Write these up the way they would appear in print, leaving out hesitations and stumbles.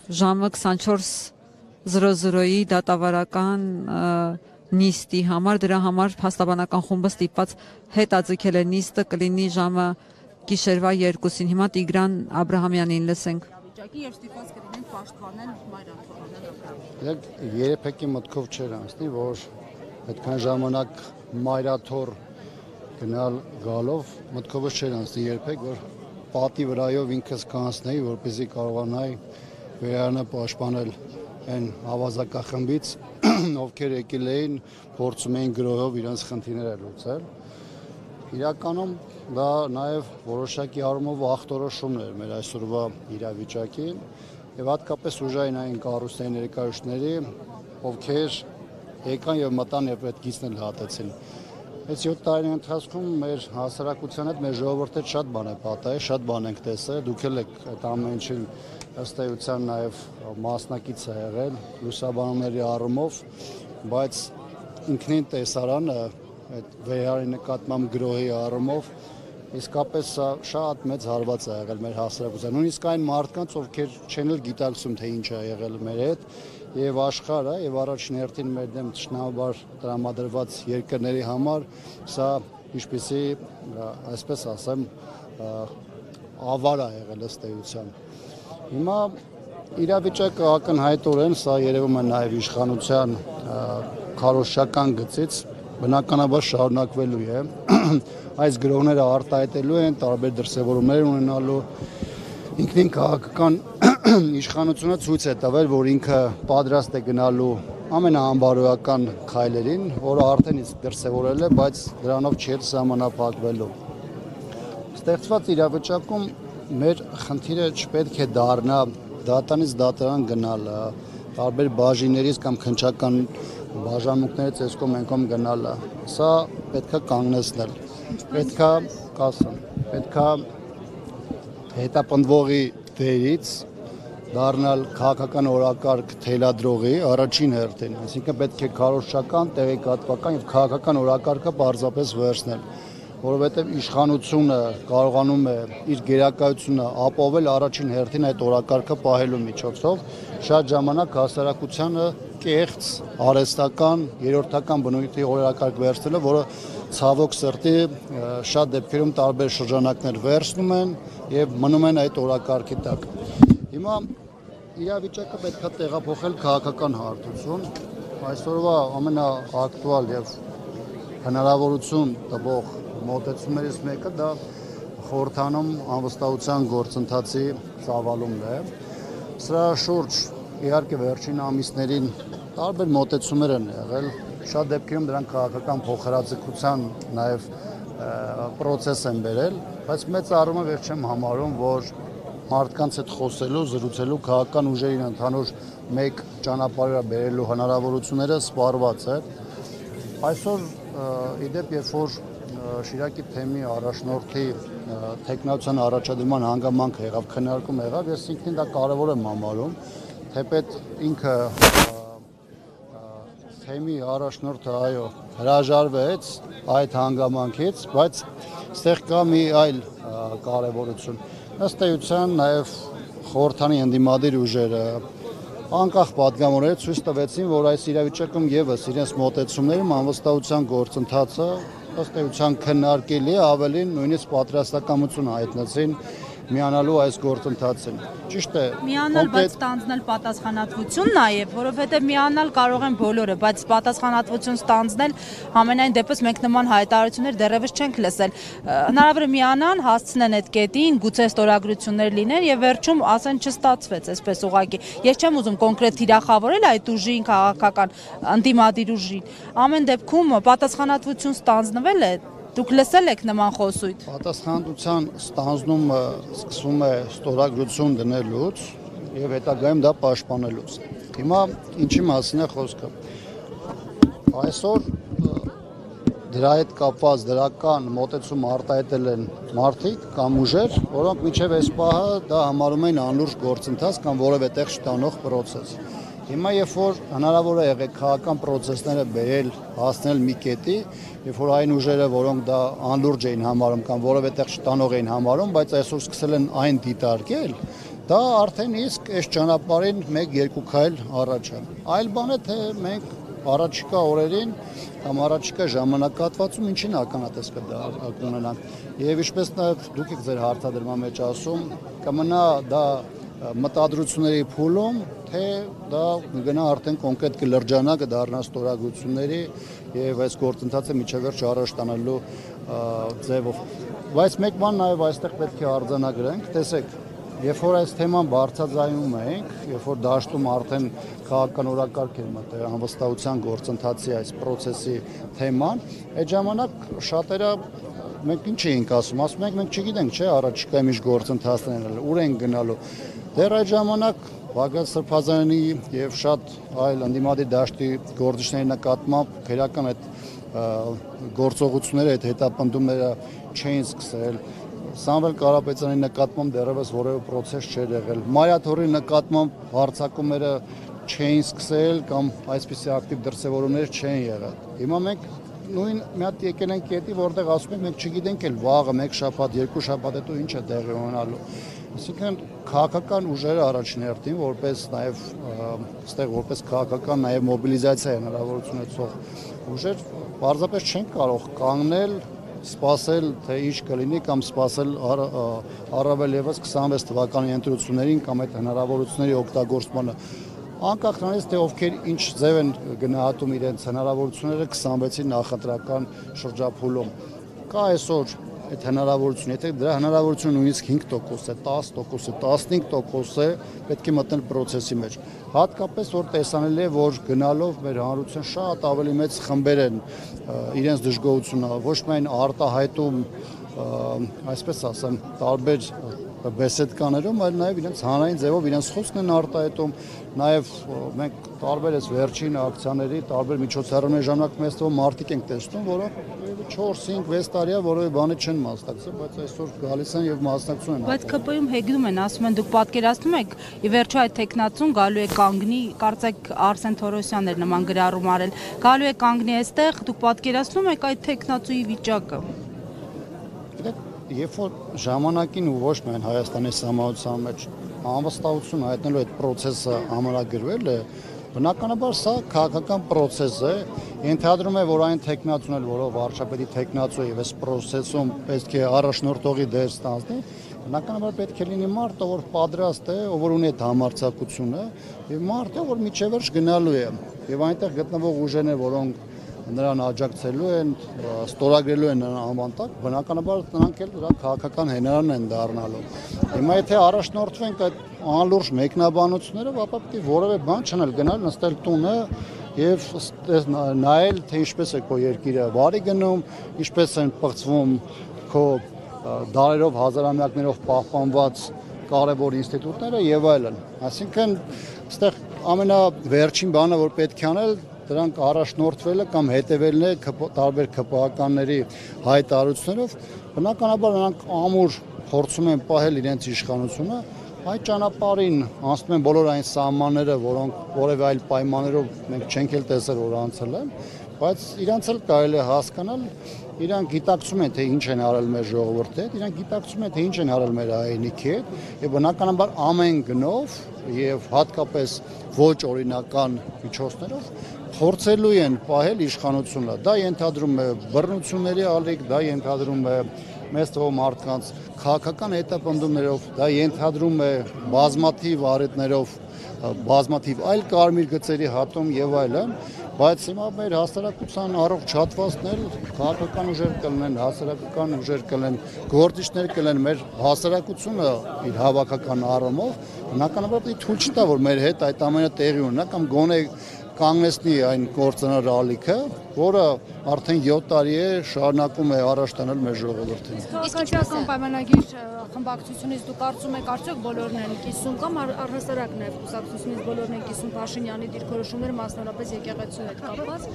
ժամը 24:00-ի դատավարական նիստի համար, դրա համար փաստաբանական խումբը ստիպված հետաձգել է նիստը, կլինի ժամը գիշերվա 2-ին։ Հիմա Տիգրան Աբրահամյանին լսենք։ Եվ ստիպված կլինենք պաշտպանել Մայրաթորը։ Երբեկի մտքով չէր անցնի, որ այդքան ժամանակ մայրաթոր գնալ գալով մտքովս չէր անցնի երբեք, որ պատի վրայով ինքս կանցնեի, որպեսզի կարողանայի վերանը պաշտպանել այն ավազակախմբից, ովքեր եկել էին, փորձում էին գրոհով իրենց խնդիրները լուծել։ Իրականում դա նաև որոշակի առումով ախտորոշումն էր մեր այսօրվա իրավիճակի եւ հատկապես ուժային այն կառույցների ներկայացուցիչների, ովքեր եկան եւ մտան եւ այդ գիծն էլ հատեցին։ Այս 7 տարի ընթացքում մեր հասարակության հետ, մեր ժողովրդի հետ շատ բան է պատահել, շատ բան ենք տեսել, դուք էլ եք այդ ամեն ինչին ըստ էության նաև մասնակից է եղել լուսաբանումների առումով, բայց ինքնին տեսարանը այդ վեհարի նկատմամբ գրոհի առումով իսկապես շատ մեծ հարված է եղել մեր հասարակության, նույնիսկ այն մարդկանց, ովքեր չեն էլ գիտակցում, թե ինչ է եղել մեր հետ եւ աշխարհը եւ առաջին հերթին մեր դեմ ճշնամաբար տրամադրված երկրների համար սա ինչպեսի այսպես ասեմ ավար է եղել ըստ էության։ Հիմա իրավիճակը ակնհայտորեն սա երևում է նաև իշխանության քարոզչական գծից բնականաբար շարունակվելու է։ Այս գրոհները արտահայտելու են, տարբեր դրսևորումներ ունենալու։ Ինքնին քաղաքական իշխանությունը ցույց է տվել, որ ինքը պատրաստ է գնալու ամենաանբարոյական քայլերին, որը արդեն իսկ դրսևորել է, բայց դրանով չի սահմանափակվելու։ Ստեղծված իրավիճակում մեր խնդիրը չպետք է դառնա դատարանից դատարան գնալը, տարբեր բաժիններից կամ քննչական բաժանմունքներից էսկոմ ենկոմ գնալը։ Սա պետք է կանգնեցնել։ Պետք է հետապնդվողի դերից դառնալ քաղաքական օրակարգ թելադրողի առաջին հերթին, այսինքն պետք է քարոզչական, տեղեկատվական եւ քաղաքական օրակարգը պարզապես վերցնել, որովհետեւ իշխանությունը կարողանում է իր գերակայությունը ապահովել առաջին հերթին այդ օրակարգը պահելու միջոցով, շատ ժամանակ հասարակությանը կեղծ, արհեստական, երրորդական բնույթի օրակարգ վերցնելը, որը ցավոք սրտի շատ դեպքերում տարբեր շրջանակներ վերցնում են եւ մնում են այդ օրակարգի տակ։ Հիմա իրավիճակը պետք է տեղափոխել քաղաքական հարթություն, այսօրվա ամենաակտուալ եւ հնարավորություն տվող մոտեցումներից մեկը դա խորհրդանում անվստահության գործընթացի ծավալումն է։ Սրա շուրջ իհարկե վերջին ամիսներին տարբեր մոտեցումներ են եղել, շատ դեպքերում դրանք քաղաքական փոխհրաձգության նաև process են բերել, բայց մեծ առումով ես չեմ համարում, որ մարդկանց հետ խոսելու, զրուցելու քաղաքական ուժերին ընդհանուր մեկ ճանապարհը բերելու հնարավորությունները սպառված է։ Այսօր իդեպ երբ որ Շիրակի թեմի առաջնորդի տեխնացիան առաջադրման հանգամանք եղավ, քննարկում եղավ, ես ինքնին դա կարևոր եմ համարում, թեպետ ինքը թեմի առաջնորդը այո հրաժարվեց այդ հանգամանքից, բայց այստեղ կա մի այլ կարևորություն։ Ըստ էության նաև խորհրդանի ընդդիմադիր ուժերը անկախ պատգամավորները ցույց տվեցին, որ այս իրավիճակում եւս իրենց մոտեցումներում անվստահության գործընթացը ըստ էության քննարկելի է, ավելին նույնիսկ պատրաստակամություն հայտնեցին միանալու այս գործընթացին։ Ճիշտ է։ Միանալ, բայց ստանձնել պատասխանատվություն նաև, որովհետև միանալ կարող են բոլորը, բայց պատասխանատվություն ստանձնել համենայն դեպս մենք նման հայտարարություններ դեռևս չենք լսել։ Հնարավոր է միանան, հասցնեն այդ կետին, գուցե ստորագրություններ լինեն եւ վերջում ասեն չստացվեց, այսպես ուղղակի։ Ես չեմ ուզում կոնկրետ թիրախավորել այդ ուժին, քաղաքական ընդդիմադիր ուժին։ Ամեն դեպքում պատասխանատվություն ստանձնվել է։ Դուք լսել եք նման խոսույթ։ Պատասխանատվության ստանձնումը սկսվում է ստորագրություն դնելուց եւ հետագայում դա պաշտպանելուց։ Հիմա ինչի մասին է խոսքը։ Այսօր դրա հետ կապված դրական մոտեցում արտահայտել են մարդիկ կամ ուժեր, որոնք մինչև այս պահը դա համարում են անլուրջ գործընթաց կամ որևէ տեղ չտանող process։ Հիմա երբ որ հնարավոր է եղել քաղաքական process-ները բերել, հասնել մի կետի, երբ որ այն ուժերը, որոնք դա անլուրջ էին համարում կամ որևէ տեղ չտանող էին համարում, բայց այսօր սկսել են այն դիտարկել, Դա արդեն իսկ այս ճանապարհին 1-2 քայլ առաջ է։ Այլ բան է թե մենք առաջիկա օրերին կամ առաջիկա ժամանակահատվածում ինչին ականատես կունենանք։ Եվ ինչպես նաև դուք եք ձեր հարցադրման մեջ ասում, կմնա դա մտադրությունների փուլում, թե դա գնա արդեն կոնկրետ կլրջանա կդառնա ստորագրությունների եւ այս գործընթացը միջավերջ առաջ տանելու ձևով։ Բայց մեկ բան նաև այստեղ պետք է արձանագրենք, տեսեք, երբ որ այս թեման բարձրաձայնում ենք, երբ որ դաշտում արդեն քաղաքական օրակարգ էր մտել անվստահության գործընթացի այս process-ի թեման, այդ ժամանակ շատերը մենք ինչ էինք ասում, ասում ենք մենք չգիտենք, չէ, առաջիկա ինչ գործընթացներ ուր են գնալու։ Դեռ այդ ժամանակ Բաղդադ Սրբազարյանի եւ շատ այլ ընդդիմադիր դաշտի գործիչների նկատմամբ քրեական այդ գործողությունները, այդ հետապնդումները չէին սկսել։ Սամվել Կարապետյանի նկատմամբ դեռևս որևէ process չէր եղել։ Մարիաթորի նկատմամբ հարձակումները չէին սկսել կամ այսպիսի ակտիվ դրսևորումներ չէին եղել։ Հիմա մենք նույն մի հատ եկել ենք կետի, որտեղ ասում ենք մենք չգիտենք էլ վաղը 1 շաբաթ, 2 շաբաթ հետո ինչ է տեղի ունենալու։ Այսինքն քաղաքական ուժերը առաջին հերթին որպես նաև այստեղ որպես քաղաքական նաև մոբիլիզացիա հնարավորություն ունեցող ուժեր պարզապես չեն կարող կանգնել, սպասել թե ինչ կլինի կամ սպասել առավել եւս 26 թվականի ընտրություններին կամ այդ հնարավորությունների օգտագործմանը անկախ նրանից թե ովքեր ինչ ձև են գնահատում իրենց հնարավորությունները 26-ի նախընտրական շրջափուլում կա այսօր այդ հնարավորություն, եթե դրա հնարավորությունը նույնիսկ 5% է, 10%է, 15% է, պետք է մտնել process-ի մեջ։ Հատկապես որ տեսանելի է, որ գնալով մեր հանրության շատ ավելի մեծ խմբեր են իրենց դժգոհությունը ոչ միայն արտահայտում, այսպես ասեմ, տարբեր բեսեդկաներում, այլ նաև իրենց հանրային ձևով իրենց խոսքն են արտահայտում, նաև մենք տարբեր այս վերջին ակցիաների, տարբեր միջոցառումների ժամանակ մեծ թվով մարդիկ ենք տեսնում, որոնք 4-5-6 տարիա որևէ բանի չեն մասնակցել, բայց այսօր գալիս են եւ մասնակցում են։ Բայց ԿՊ-ում հեգնում են, ասում են դուք պատկերացնում եք, ի վերջո այդ տեխնացուն գալու է կանգնի, կարծեք Արսեն Թորոսյանն էր նման գրառում արել, գալու է կանգնի այստեղ, դուք պատկերացնում եք այդ տեխնացուի վիճակը։ Երբ որ ժամանակին ու ոչ միայն Հայաստանի սահմանության մեջ անվստահություն հայտնելու այդ process-ը ամրագրվել է, բնականաբար սա քաղաքական process է, ենթադրում է, որ այն տեխնացուն էլ, որով վարչապետի տեխնացու եւ այս process-ում պետք է առաջնորդողի դեր ստանձնի, բնականաբար պետք է լինի մարդ, որ պատրաստ է, ով ունի այդ համարձակությունը, եւ մարդը, որ միջևերջ գնալու է, եւ այնտեղ գտնվող ուժերն, որոնք նրան աջակցելու են, ստորագրելու են նրան անվանտակ, բնականաբար նրանք էլ դրա քաղաքական հենարան են դառնալու։ Հիմա եթե առաջնորդվենք այդ անլուրջ մեկնաբանություններով, ապա պետք է որևէ բան չանել, գնալ նստել տունը եւ նայել, թե ինչպես է քո երկիրը վարի գնում, ինչպես են պղծվում քո դարերով, հազարամյակներով պահպանված կարևոր ինստիտուտները եւ այլն։ Այսինքն, այստեղ ամենավերջին բանը, որ պետք է անել, դրանք առաջնորդվելը կամ հետևելն է տարբեր ԿՊԱ-կանների հայտարարություններով, բնականաբար նրանք ամուր փորձում են պահել իրենց իշխանությունը, այդ ճանապարհին անցնում են բոլոր այն սահմանները, որոնք որևէ այլ պայմաններով մենք չենք էլ տեսել, որ անցել են, բայց իրանց էլ կարելի է հասկանալ, իրանք գիտակցում են, թե ինչ են արել մեր ժողովրդի հետ, իրանք գիտակցում են, թե ինչ են արել մեր հայրենիքի հետ, եւ բնականաբար ամեն գնով եւ հատկապես ոչ օրինական միջոցներով փորձելու են պահել իշխանությունը։ Դա ենթադրում է բռնությունների ալիք, դա ենթադրում է մեծ թվով մարդկանց քաղաքական հետապնդումներով, դա ենթադրում է բազմաթիվ առիթներով, բազմաթիվ այլ կարմիր գծերի հատում եւ այլն, բայց հիմա մեր հասարակության առողջ հատվածն էլ քաղաքական ուժեր կլինեն, հասարակական ուժեր կլինեն, գործիչներ կլինեն, մեր հասարակությունը իր հավաքական առումով բնականաբար պետք է թույլ չտա, որ մեր հետ այդ ամենը տեղի ունենա կամ գոնե կանգնեցնի այն կորցնար ալիքը, որը արդեն 7 տարի է շարունակում է առաջ տանել մեր ժողովրդին։ Քաղաքական պայմանագիր խմբակցությունից դուք կարծում եք արդյոք բոլորն են կիսում կամ առհասարակ նաև կուսակցությունից բոլորն են կիսում Փաշինյանի դիրքորոշումները, մասնավորապես եկեղեցու հետ կապված,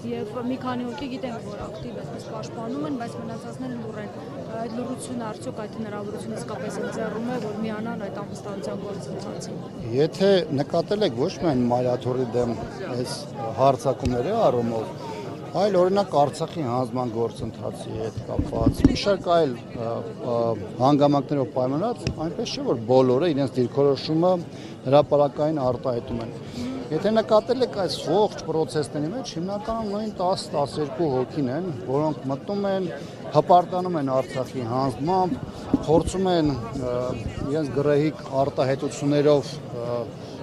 եւ մի քանի հոգի գիտենք, որ ակտիվ այսպես պաշտպանում են, բայց մնացածները լուռ են։ Այդ լուռությունը արդյոք այդ հնարավորությունը իսկապես ընձեռում է, որ միանան այդ անվստահության գործընթացին։ Եթե նկատել եք ոչ միայն Մարիաթորի դեմ այս հարձակումների առումով, Այլ օրինակ Արցախի հանձնման գործընթացի հետ կապված մի շարք այլ հանգամանքներով պայմանած, այնպես չէ որ բոլորը իրենց դիրքորոշումը հրապարակային արտահայտում են։ Եթե նկատել եք այս ողջ process-ների մեջ հիմնականում նույն 10-12 հոգին են, որոնք մտնում են, հպարտանում են Արցախի հանձնմամբ, փորձում են իրենց գռեհիկ արտահայտություններով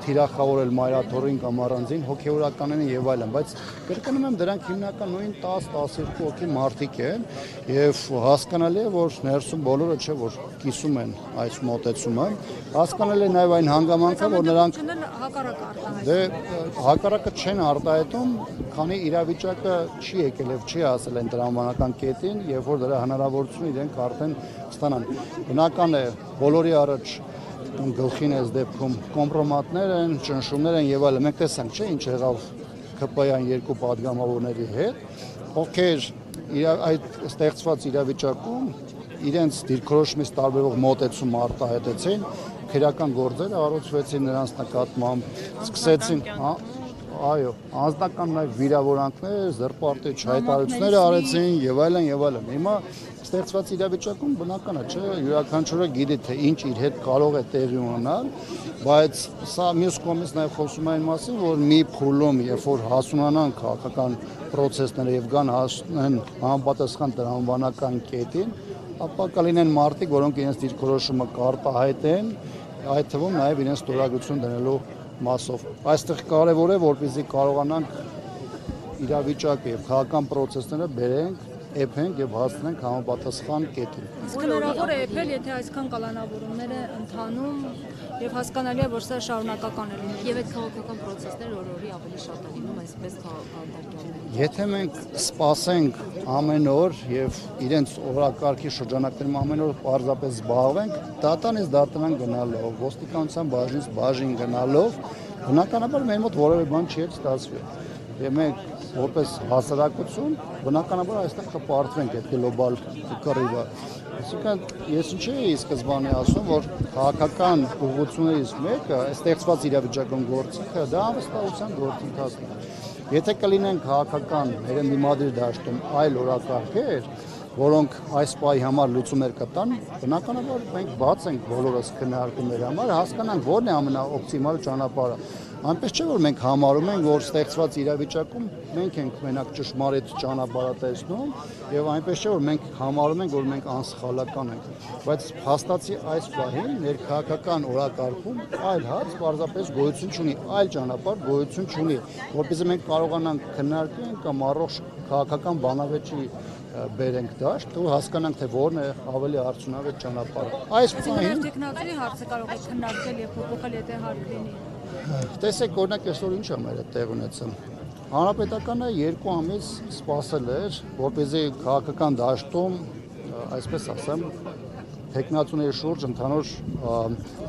թիրախավորել մայրաթորին կամ առանձին հոգեորականին եւ այլն, բայց կրկնում եմ դրանք հիմնական նույն 10-12 հոգի մարդիկ են եւ հասկանալի է որ ներսում բոլորը չէ որ կիսում են այս մոտեցումը, հասկանալի է նաեւ այն հանգամանքը որ նրանք դե հակառակը չեն արտահայտում, քանի իրավիճակը չի եկել եւ չի հասել այն տրամաբանական կետին, երբ որ դրա հնարավորություն իրենք արդեն ստանան։ Բնական է բոլորի առաջ գլխին այս դեպքում կոմպրոմատներ են, ճնշումներ են եւ այլն։ Մենք տեսանք, չէ՞, ինչ եղավ ԿՊ-յան երկու падգամավորների հետ, ովքեր այդ ստեղծված իրավիճակում իրենց դիրքորոշումից տարբերող մոտեցում արտահայտեցին, քրեական գործեր առողջվեցին նրանց նկատմամբ, սկսեցին, այո, անձնական նաև վիրավորանքներ, զրպարտիչ հայտարարություններ արեցին եւ այլն եւ այլն։ Հիմա ստեղծված իրավիճակում բնական է, չէ, յուրաքանչյուրը գիտի թե ինչ իր հետ կարող է տեղի ունենալ, բայց սա մյուս կողմից նաև խոսում է այն մասին, որ մի փուլում, երբ որ հասունանան քաղաքական process-ները եւ գան հասնեն համապատասխան տրամաբանական կետին, ապա կլինեն մարդիկ, որոնք իրենց դիրքորոշումը կարտահայտեն, այդ թվում նաև իրենց ստորագրություն դնելու մասով։ Այստեղ կարևոր է, որպեսզի կարողանանք իրավիճակը եւ քաղաքական process-ները բերենք, էփենք եւ հասնենք համապատասխան կետին։ Իսկ հնարավոր է էփել, եթե այսքան կալանավորումներ է ընթանում եւ հասկանալի է, որ սա շարունակական է լինում։ Եվ այդ քաղաքական process-ները օր-օրի ավելի շատ են լինում այսպես քաղաքական։ Եթե մենք սպասենք ամեն օր եւ իրենց օրակարգի շրջանակներում ամեն օր պարզապես զբաղվենք, դատանից դատարան գնալով, ոստիկանության բաժնից բաժին գնալով, բնականաբար մեր մոտ որևէ բան չի ստացվի։ Եվ մենք որպես հասարակություն բնականաբար այստեղ կպարտվենք այդ գլոբալ կռիվը։ Այսինքն ես ինչ էի սկզբանե ասում, որ քաղաքական ուղղություններից մեկը ստեղծված իրավիճակում գործիքը դա անվստահության գործընթացն է։ Եթե կլինեն քաղաքական ներդիմադիր դաշտում այլ օրակարգեր, որոնք այս պահի համար լուծումներ կտան, բնականաբար մենք բաց ենք բոլորս քննարկումների համար, հասկանանք որն է ամենաօպտիմալ ճանապարհը։ Այնպես չէ որ մենք համարում ենք, որ ստեղծված իրավիճակում մենք ենք մենակ ճշմարիտ ճանապարհը տեսնում եւ այնպես չէ որ մենք համարում ենք, որ մենք անսխալական ենք, բայց փաստացի այս պահին ներքաղաքական օրակարգում այլ հարց պարզապես գոյություն չունի, այլ ճանապարհ գոյություն չունի, որպեսզի մենք կարողանանք քննարկել կամ առողջ քաղաքական բանավեճի բերենք դաշտ ու հասկանանք թե որն է ավելի արդյունավետ ճանապարհը։ Այս պահին տեխնոլոգիայի հարցը կարող է քննարկել եւ փոփոխել, եթե հարկ լինի։ Տեսեք, օրինակ այսօր ինչ է մեր տեղ ունեցել։ Հանրապետականը 2 ամիս սպասել էր, որպեսզի քաղաքական դաշտում, այսպես ասեմ, տեխնացուների շուրջ ընդհանուր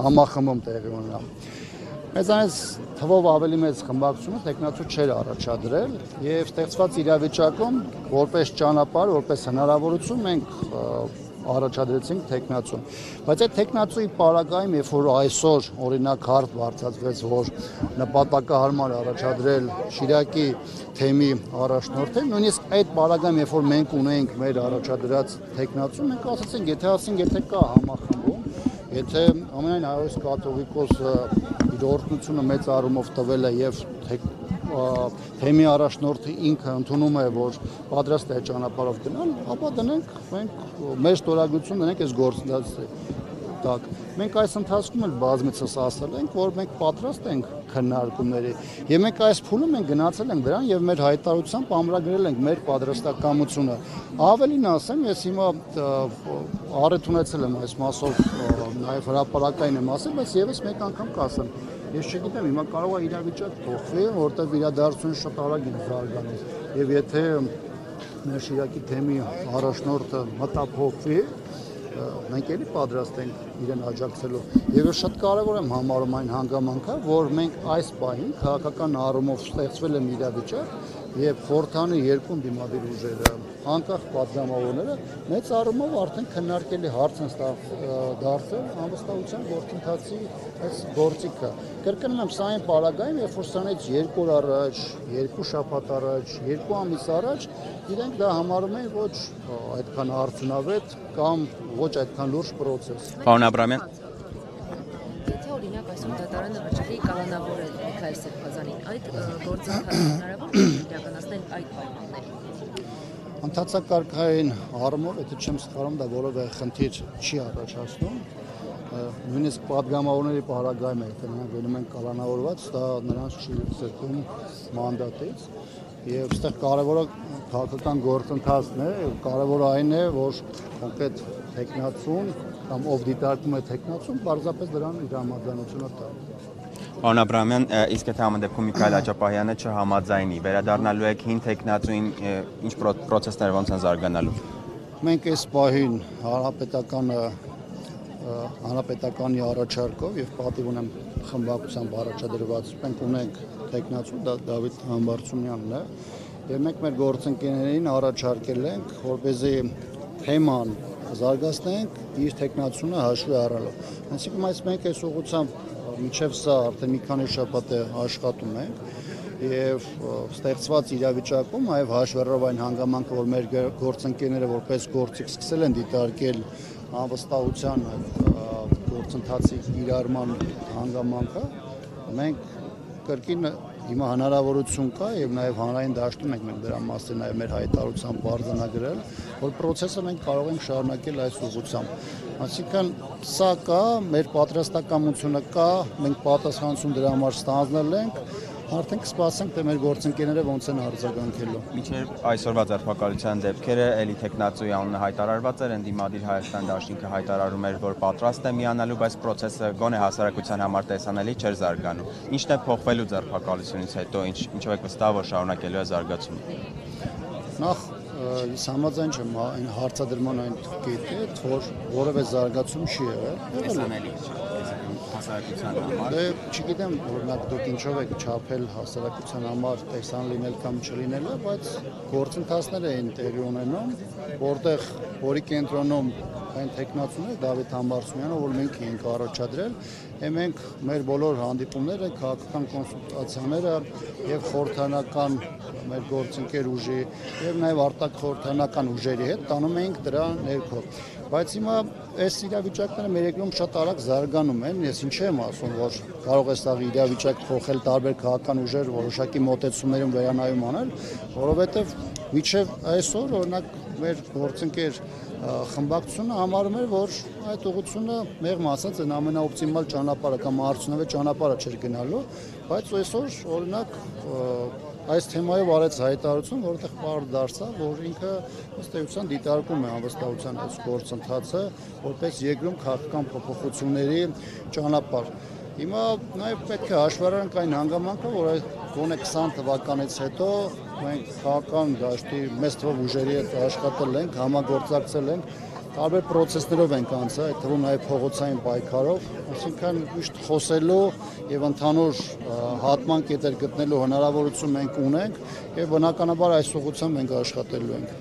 համախմբում տեղի ունենա։ Մեծանից թվով ավելի մեծ խմբակցությունը տեխնացու չէր առաջադրել եւ ստեղծված իրավիճակում որպես ճանապարհ, որպես հնարավորություն մենք առաջադրեցինք տեխնացուն։ Բայց այդ տեխնացուի պարագայում, երբ որ այսօր օրինակ հարթ բարձրացվեց, որ նպատակահարմար առաջադրել Շիրակի թեմի առաջնորդը, նույնիսկ այդ պարագայում, երբ որ մենք ունենք մեր առաջադրած տեխնացուն, մենք ասացինք, եթե ասենք, եթե կա համախմբում, եթե ամենայն հայոց կաթողիկոսը իր օրհնությունը մեծ առումով տվել է եւ թեմի առաջնորդը ինքը ընդունում է, որ պատրաստ է ճանապարհով գնալ, ապա դնենք մենք մեր ստորագրություն դնենք այս գործընթացի տակ։ Մենք այս ընթացքում էլ բազմիցս ասել ենք, որ մենք պատրաստ ենք քննարկումների եւ մենք այս փուլում ենք գնացել ենք դրան եւ մեր հայտարարությամբ ամրագրել ենք մեր պատրաստակամությունը։ Ավելին ասեմ, ես հիմա առիթ ունեցել եմ այս մասով նաեւ հրապարակային եմ ասել, բայց եւս մեկ անգամ կասեմ։ Ես չգիտեմ, հիմա կարող է իրավիճակ փոխվի, որտեղ իրադարձությունը շատ արագ է զարգանում։ Եվ եթե մեր Շիրակի թեմի առաջնորդը մտափոխվի, մենք էլի պատրաստ ենք իրեն աջակցելու։ Եվ շատ կարևոր եմ համարում այն հանգամանքը, որ մենք այս պահին քաղաքական առումով ստեղծվել է իրավիճակ, եւ խորհրդանի երկու դիմադիր ուժերը անկախ պատգամավորները մեծ առումով արդեն քննարկելի հարց են դարձել անվստահության գործընթացի այս գործիքը։ Կրկնում եմ, սա այն պարագայում, երբ որ սրանից 2 օր առաջ, 2 շաբաթ առաջ, 2 ամիս առաջ իրենք դա համարում են ոչ այդքան արդյունավետ կամ ոչ այդքան լուրջ process։ Պարոն Աբրամյան, Եթե օրինակ այսօր դատարանը վճռի կալանավորել Միքայել Սերբազանին, այդ գործընթացը հնարավոր է իրականացնել այդ պայմաններում։ Ընթացակարգային առումով, եթե չեմ սխալվում, դա որևէ խնդիր չի առաջացնում։ Նույնիսկ պատգամավորների պարագայում է, եթե նրանք գնում են կալանավորված, դա նրանց չի սրտում մանդատից։ Եվ այստեղ կարևորը քաղաքական գործընթացն է, կարևորը այն է, որ կոնկրետ տեխնացուն կամ ով դիտարկում է տեխնացուն, պարզապես դրան իր համաձայնությունը տա։ Պարոն Աբրամյան, իսկ եթե ամեն դեպքում Միքայել Աջապահյանը չհամաձայնի, վերադառնալու եք հին տեխնացուին, ինչ process-ներ ոնց են զարգանալու։ Մենք այս պահին հանրապետականի առաջարկով եւ պատիվ ունեմ խմբակցությամբ առաջադրված մենք ունենք տեխնացու Դավիթ Համբարձումյանն է եւ մենք մեր գործընկերներին առաջարկել ենք որպեսզի թեման զարգացնենք իր տեխնացունը հաշվի առնելով այսինքն մենք այս ուղղությամբ մինչև սա արդեն մի քանի շաբաթ է աշխատում ենք եւ ստեղծված իրավիճակում այլ հաշվառով այն հանգամանքը որ մեր գործընկերները որպես գործիք սկսել են դիտարկել անվստահության գործընթացի իրարման հանգամանքը մենք կրկին հիմա հնարավորություն կա եւ նաեւ հանրային դաշտում ենք մենք դրա մասին նաեւ մեր հայտարարությամբ բարձրանագրել որ process-ը մենք կարող ենք շարունակել այս ուղղությամբ այսինքն սա կա մեր պատրաստակամությունը կա մենք պատասխանատվություն դրա համար ստանձնել ենք արդեն կսպասենք թե մեր գործընկերները ոնց են արձագանքելու Մինչև այսօրվա ձերբակալության դեպքերը էլի տեխնացուի անունը հայտարարված էր ընդդիմադիր Հայաստան դաշինքը հայտարարում էր որ պատրաստ է միանալու բայց process-ը գոնե հասարակության համար տեսանելի չէր զարգանում ինչն է փոխվելու ձերբակալությունից հետո ինչով եք վստահ որ շարունակելու է զարգացումը նախ ես համաձայն չեմ այն հարցադրման այն կետի հետ որ որևէ զարգացում չի եղել տեսանելի հասարակության համար դե չգիտեմ օրինակ դուք ինչով եք չափել հասարակության համար տեսան լինել կամ չլինելը բայց գործընթացներ էին տեղի ունենում որտեղ որի կենտրոնում այն տեխնացուները Դավիթ Համբարձումյանը որ մենք ենք առաջադրել եւ մենք մեր բոլոր հանդիպումները քաղաքական կոնսուլտացիաները եւ խորհրդանական մեր գործընկեր ուժի եւ նաեւ արտակ խորհրդանական ուժերի հետ տանում ենք դրա ներքո բայց հիմա այս իրավիճակները մեր երկրում շատ արագ զարգանում են ես ինչ եմ ասում որ կարող է սա իրավիճակ փոխել տարբեր քաղաքական ուժեր որոշակի մոտեցումներում վերանայում անել որովհետեւ միջև այսօր օրինակ մեր գործընկեր խմբակցությունը համարում էր որ այդ ուղղությունը մեղմ ասած այն ամենաօպտիմալ ճանապարհը կամ արդյունավետ ճանապարհը չէր գնալու բայց այսօր օրինակ այս թեմայով արեց հայտարարություն, որտեղ պարզ դարձավ, որ ինքը ըստ էության դիտարկում է անվստահության այս գործընթացը, որպես երկրում քաղաքական փոփոխությունների ճանապարհ։ Հիմա նաև պետք է հաշվառենք այն հանգամանքը, որ գոնե 20 թվականից հետո մենք քաղաքական դաշտի մեծ թվով ուժերի հետ աշխատել ենք, համագործակցել ենք, տարբեր process-ներով ենք անցել, այդ թվում նաև փողոցային պայքարով, այսինքն միշտ խոսելու եւ ընդհանուր հատման կետեր գտնելու հնարավորություն մենք ունենք եւ բնականաբար այս ուղղությամբ մենք աշխատելու ենք։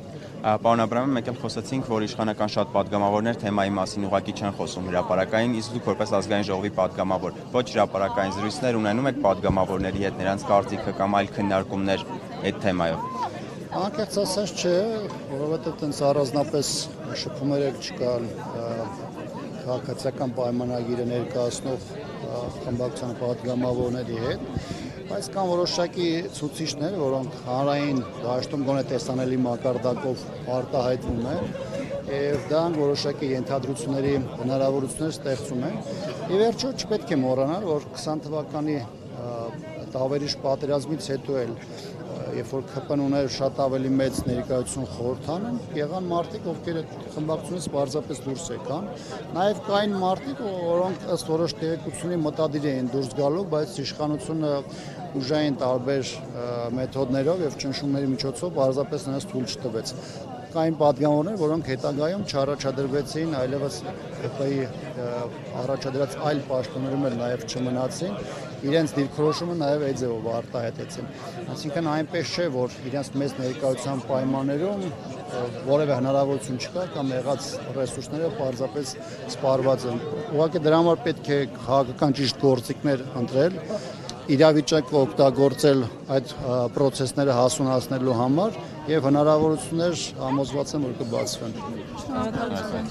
Պարոն Աբրամյան, մենք էլ խոսացինք, որ իշխանական շատ պատգամավորներ թեմայի մասին ուղղակի չեն խոսում հրապարակային, իսկ դուք որպես ազգային ժողովի պատգամավոր, ոչ հրապարակային զրույցներ ունենում եք պատգամավորների հետ, նրանց կարծիքը կամ այլ քննարկումներ այդ թեմայով։ Անկեղծ ասած չէ, որովհետեւ տենց առանձնապես շփումներ չկան քաղաքացիական պայմանագիրը ներկայացնող խմբակցության պատգամավորների հետ, բայց կան որոշակի ցուցիչներ, որոնք հանրային դաշտում գոնե տեսանելի մակարդակով արտահայտվում են եւ դրան որոշակի ենթադրությունների հնարավորություններ ստեղծում են։ Եվ վերջո չպետք է մոռանալ, որ 20 թվականի տարվերից պատերազմից հետո էլ երբ որ ԿՊ-ն ուներ շատ ավելի մեծ ներկայություն խորհրդանում, եղան մարդիկ, ովքեր այդ խմբակցությունից պարզապես դուրս եկան։ Նաև կային մարդիկ, որոնք ըստ որոշ տեղեկությունների մտադիր էին դուրս գալու, բայց իշխանությունը ուժային տարբեր մեթոդներով եւ ճնշումների միջոցով պարզապես նրանց թույլ չտվեց։ Կային պատգամավորներ, որոնք հետագայում չառաջադրվեցին, այլևս ԿՊ-ի առաջադրած այլ պաշտոններում էլ նաև չմնացին իրենց դիրքորոշումը նաև այդ ձևով արտահայտեցին։ Այսինքն այնպես չէ, որ իրենց մեծ ներկայության պայմաններում որևէ հնարավորություն չկա կամ եղած ռեսուրսները պարզապես սպառված են։ Ուղղակի դրա համար պետք է քաղաքական ճիշտ գործիքներ ընտրել, իրավիճակը օգտագործել այդ process-ները հասունացնելու համար եւ հնարավորություններ համոզված եմ, որ կբացվեն։ Շնորհակալություն։